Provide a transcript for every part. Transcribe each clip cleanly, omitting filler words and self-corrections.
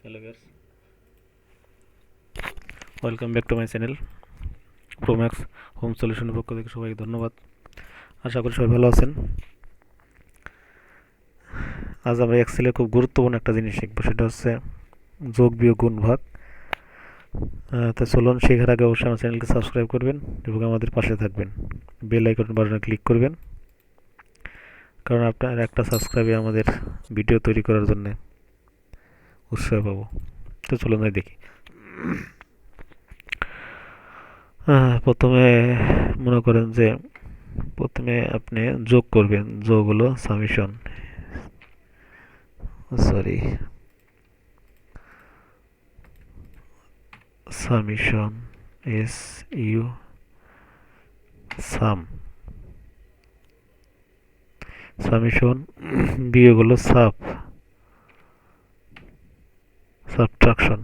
Hello guys, welcome back to my channel Promax home সলিউশনের পক্ষ থেকে সবাইকে ধন্যবাদ। আশা করি সবাই ভালো আছেন। আজ আমরা এক্সেলের খুব গুরুত্বপূর্ণ একটা জিনিস শিখবো, সেটা হচ্ছে যোগ বিয়োগ গুণ ভাগ। তা চলুন, শেখার আগে অবশ্যই আমার চ্যানেলকে সাবস্ক্রাইব করবেন এবং আমাদের পাশে থাকবেন। বেল আইকন বাটনে ক্লিক করবেন, কারণ আপনার একটা সাবস্ক্রাইবে আমাদের ভিডিও তৈরি করার জন্য উৎসাহ পাবো। তো চলুন দেখি। প্রথমে মনে করেন যে প্রথমে আপনি যোগ করবেন, যোগ হলো summation, sorry summation S U sum, summation. বিয়োগ হলো subtraction,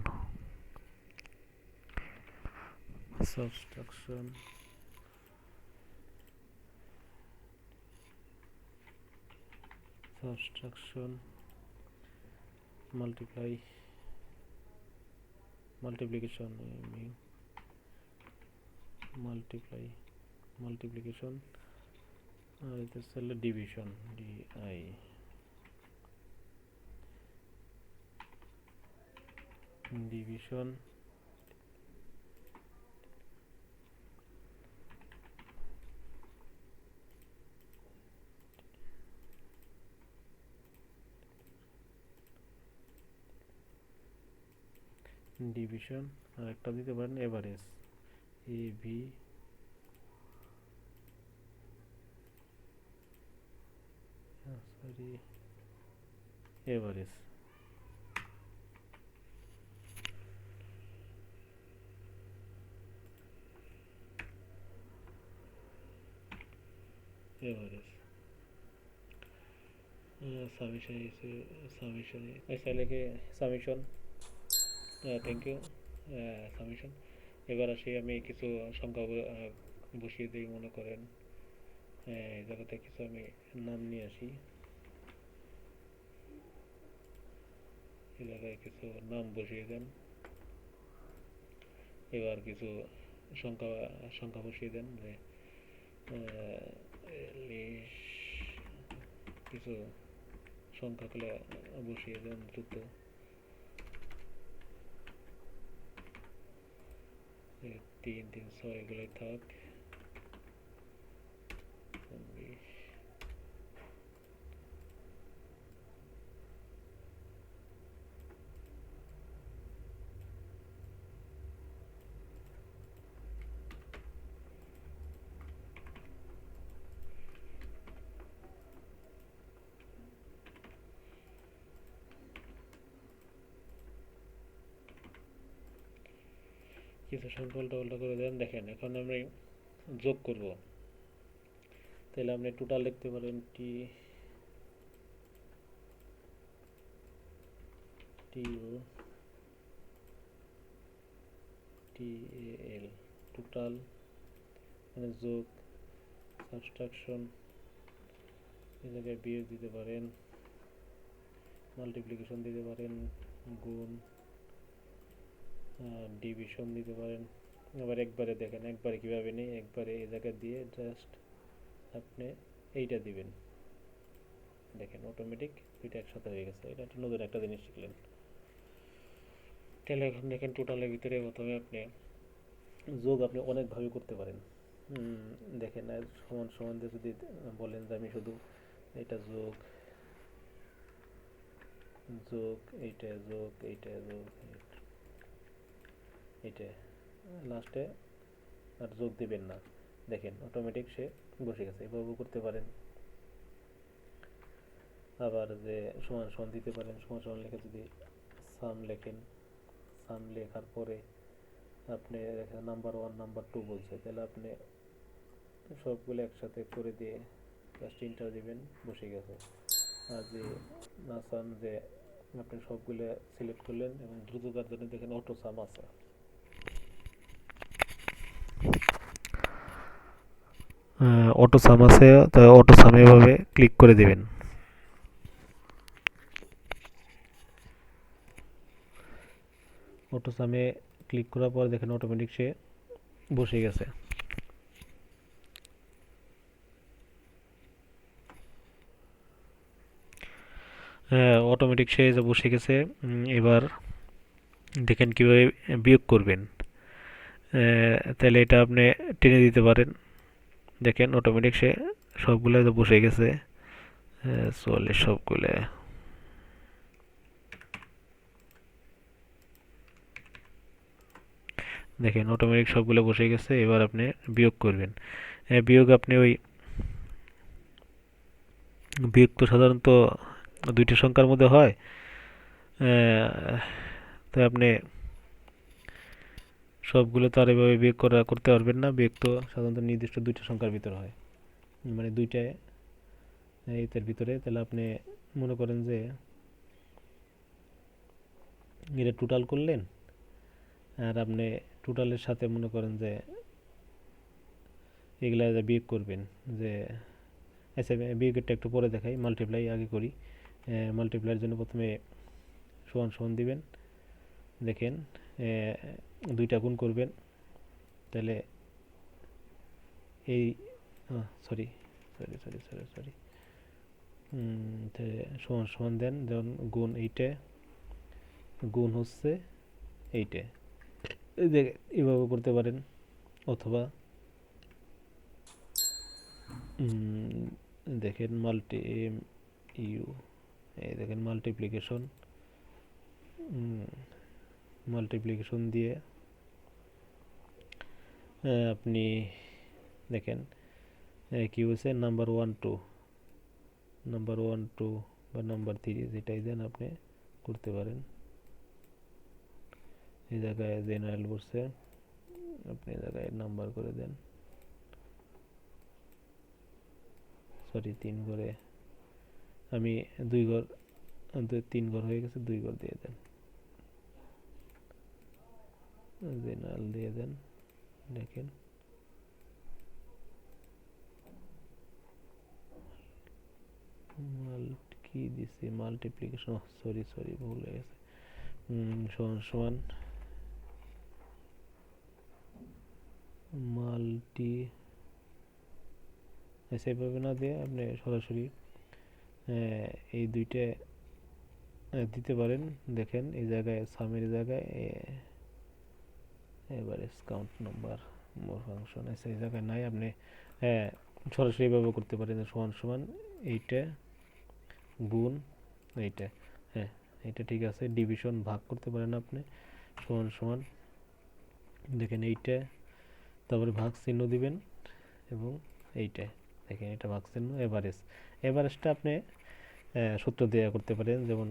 subtraction subtraction multiplication, multiplication, আর এটা হচ্ছে ডিভিশন, ডিভিশন। ডিভিশন আর একটা দিতে পারেন এভারেজ, এভি sorry average. Average summation summation ऐसा लेके সামিশন। Thank you summation. এবার আসি, আমি কিছু সংখ্যা বসিয়ে দিই। মনে করেন এই জায়গাতে কিছু আমি নাম নিয়ে আসি, এই জায়গায় কিছু নাম বসিয়ে দেন। এবার কিছু সংখ্যা সংখ্যা বসিয়ে দেন, যে কিছু সংখ্যাগুলো বসিয়ে দেন দ্রুত। 3, 3, 6 এগুলোই থাক। কিছু সংখ্যা উল্টা করে দেন। দেখেন, এখন আমরা যোগ করব, তাহলে আপনি টোটাল লিখতে পারেন টি এল, টোটাল মানে যোগ, সাবট্রাকশন, এই জায়গায় বিয়োগ দিতে পারেন, মাল্টিপ্লিকেশন দিতে পারেন, গুণ, ডিভিশন দিতে পারেন। আবার একবারে দেখেন, একবারে কিভাবে নেই, একবারে এই জায়গা দিয়ে জাস্ট আপনি এইটা দিবেন। দেখেন অটোমেটিক দুইটা একসাথে হয়ে গেছে। এটা একটা নতুন একটা জিনিস শিখলেন। তাহলে এখন দেখেন টোটালের ভিতরে প্রথমে আপনি যোগ আপনি অনেকভাবে করতে পারেন। দেখেন, আর সমান সমান দিয়ে যদি বলেন যে আমি শুধু এটা যোগ যোগ এইটা যোগ এইটা যোগ এইটা, লাস্টে আর যোগ দিবেন না, দেখেন অটোমেটিক সে বসে গেছে। এভাবেও করতে পারেন। আবার যে সমান সমান দিতে পারেন, সমান সমান লিখে যদি সাম লেখেন, সাম লেখার পরে আপনি দেখেন নাম্বার 1 নাম্বার 2 বলছে, তাহলে আপনি সবগুলো একসাথে করে দিয়ে জাস্ট ইন্টার দিবেন, বসে গেছে। আর যে না চান যে আপনি সবগুলো সিলেক্ট করলেন এবং দ্রুততার জন্য দেখেন অটো সাম আছে। অটো সাম আছে, তো অটো সাম এভাবে ক্লিক করে দেবেন। অটো সামে ক্লিক করার পর দেখেন অটোমেটিক সে বসে গেছে। হ্যাঁ, অটোমেটিক সে বসে গেছে। এবার দেখেন কিভাবে বিয়োগ করবেন। তাহলে এটা আপনি টেনে দিতে পারেন। দেখেন অটোমেটিক সে সবগুলো বসে গেছে। চলে সবগুলো। দেখেন অটোমেটিক সবগুলো বসে গেছে। এবার আপনি বিয়োগ করবেন। বিয়োগ আপনি বিয়োগ তো সাধারণত দুইটা সংখ্যার মধ্যে হয়। তো আপনি সবগুলো তো আর এভাবে বিয়োগ করতে পারবেন না। বিয়োগ তো সাধারণত নির্দিষ্ট দুইটা সংখ্যার ভিতরে হয়, মানে দুইটা এর ভিতরে। তাহলে আপনি মনে করেন যে এটা টোটাল করলেন, আর আপনি টোটালের সাথে মনে করেন যে এগুলা বিয়োগ করবেন। যে আচ্ছা, বিয়োগেরটা একটু পরে দেখাই, মাল্টিপ্লাই আগে করি। মাল্টিপ্লাইয়ের জন্য প্রথমে সমান সমান দিবেন। দেখেন দুইটা গুণ করবেন, তাহলে এই sorry sorry sorry sorry sorry সমান সমান দেন, যেমন গুণ এইটা গুণ হচ্ছে এইটা, এইভাবে করতে পারেন। অথবা দেখেন এই দেখেন মাল্টিপ্লিকেশন দিয়ে আপনি দেখেন কি হয়েছে, নাম্বার 1 2 বা নাম্বার 3 যেটাই দেন আপনি করতে পারেন। এই জায়গায় জেনারেল বসছে, আপনি এই জায়গায় নাম্বার করে দেন। সরি 3 ঘরে, আমি 2 ঘর 3 ঘর হয়ে গেছে, 2 ঘর দিয়ে দেন, জেনারেল দিয়ে দেন। দেখেন কি দিছি, মাল্টিপ্লিকেশন, সরি সরি ভুল হয়ে গেছে। সমান সমান মাল্টি, সেভাবে না দিয়ে আপনি সরাসরি এই দুইটা দিতে পারেন। দেখেন এই জায়গায় সামের জায়গায় এভারেজ কাউন্ট নাম্বার মোর ফাংশন আছে, এই জায়গায় নাই। আপনি সরাসরি এভাবে করতে পারেন, সমান সমান এইটা গুণ এইটা। হ্যাঁ, এটা ঠিক আছে। ডিভিশন ভাগ করতে পারেন আপনি, সমান সমান দেখেন এইটা, তারপরে ভাগ চিহ্ন দিবেন এবং এইটা দেখেন এটা ভাগ চিহ্ন। এভারেজটা আপনি সূত্র দিয়ে করতে পারেন। যেমন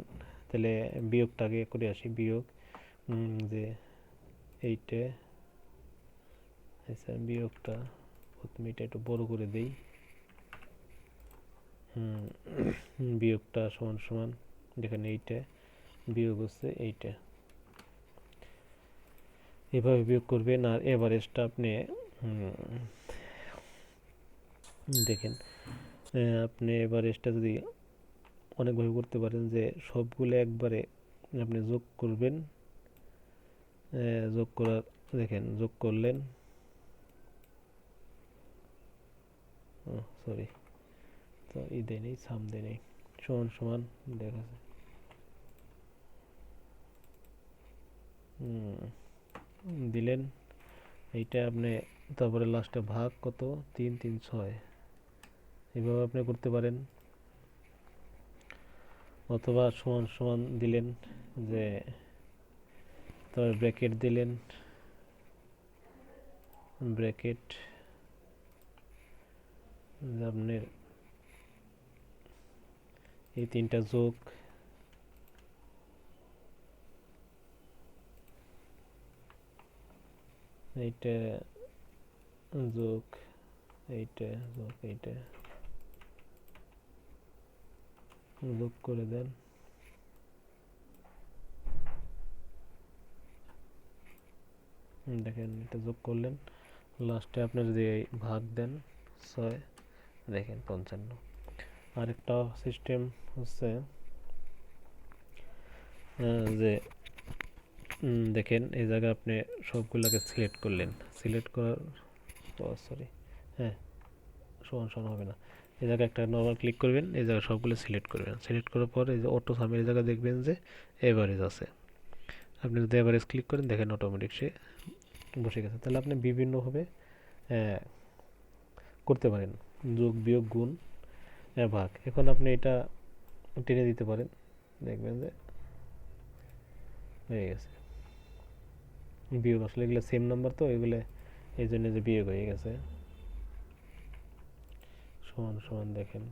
তাহলে বিয়োগটাকে করে আসি, বিয়োগ যে এইটা, আচ্ছা বিয়োগটা প্রথমে এটা একটু বড় করে দেই। বিয়োগটা সমান সমান দেখেন এইটা বিয়োগ হচ্ছে এইটা, এভাবে বিয়োগ করবেন। আর এভারেজটা আপনি দেখেন আপনি এভারেজটা যদি অনেকভাবে করতে পারেন, যে সবগুলো একবারে আপনি যোগ করবেন। যোগ করার দেখেন যোগ করলেন, সরি তো ই দেয় নেই, সাম দেয় নেই, সমান সমান দেখা যায় দিলেন এইটা আপনি। তারপরে লাস্টে ভাগ কত, 3 3 6, এইভাবে আপনি করতে পারেন। অথবা সমান সমান দিলেন, যে তারপরে ব্র্যাকেট দিলেন, ব্র্যাকেট আপনার এই তিনটা যোগ, এইটা যোগ, এইটা যোগ, এইটা যোগ করে দেন। দেখেন এটা যোগ করলেন, লাস্টে আপনার যে ভাগ দেন 6, দেখেন 55। আরেকটা সিস্টেম হচ্ছে যে দেখেন এই জায়গায় আপনি সবগুলোকে সিলেক্ট করলেন, সিলেক্ট করার সরি হ্যাঁ সমান সমান হবে না, এই জায়গায় একটা নর্মাল ক্লিক করবেন, এই জায়গায় সবগুলো সিলেক্ট করবেন, সিলেক্ট করার পর এই যে অটো সামের জায়গায় দেখবেন যে এভারেজ আছে, আপনি যদি এভারেজ ক্লিক করেন দেখেন অটোমেটিক সে বসে গেছে। তাহলে আপনি বিভিন্নভাবে করতে পারেন, যোগ বিয়োগ গুণ ভাগ। এখন আপনি এটা টেনে দিতে পারেন, দেখবেন যে হয়ে গেছে। বিয়োগ আসলে এগুলো সেম নাম্বার তো এগুলো এই জন্য যে বিয়োগ হয়ে গেছে। সমান সমান দেখেন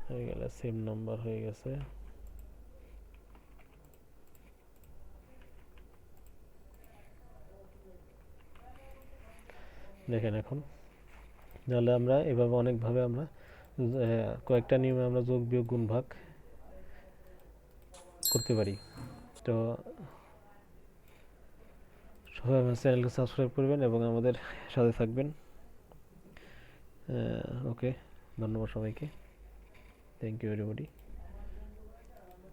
হয়ে গেল, সেম নাম্বার হয়ে গেছে। দেখেন এখন তাহলে আমরা এভাবে অনেকভাবে আমরা কয়েকটা নিয়মে আমরা যোগ বিয়োগ গুণ ভাগ করতে পারি। তো সবাই আমার চ্যানেলকে সাবস্ক্রাইব করবেন এবং আমাদের সাথে থাকবেন। ওকে, ধন্যবাদ সবাইকে, থ্যাংক ইউ এভরিবডি।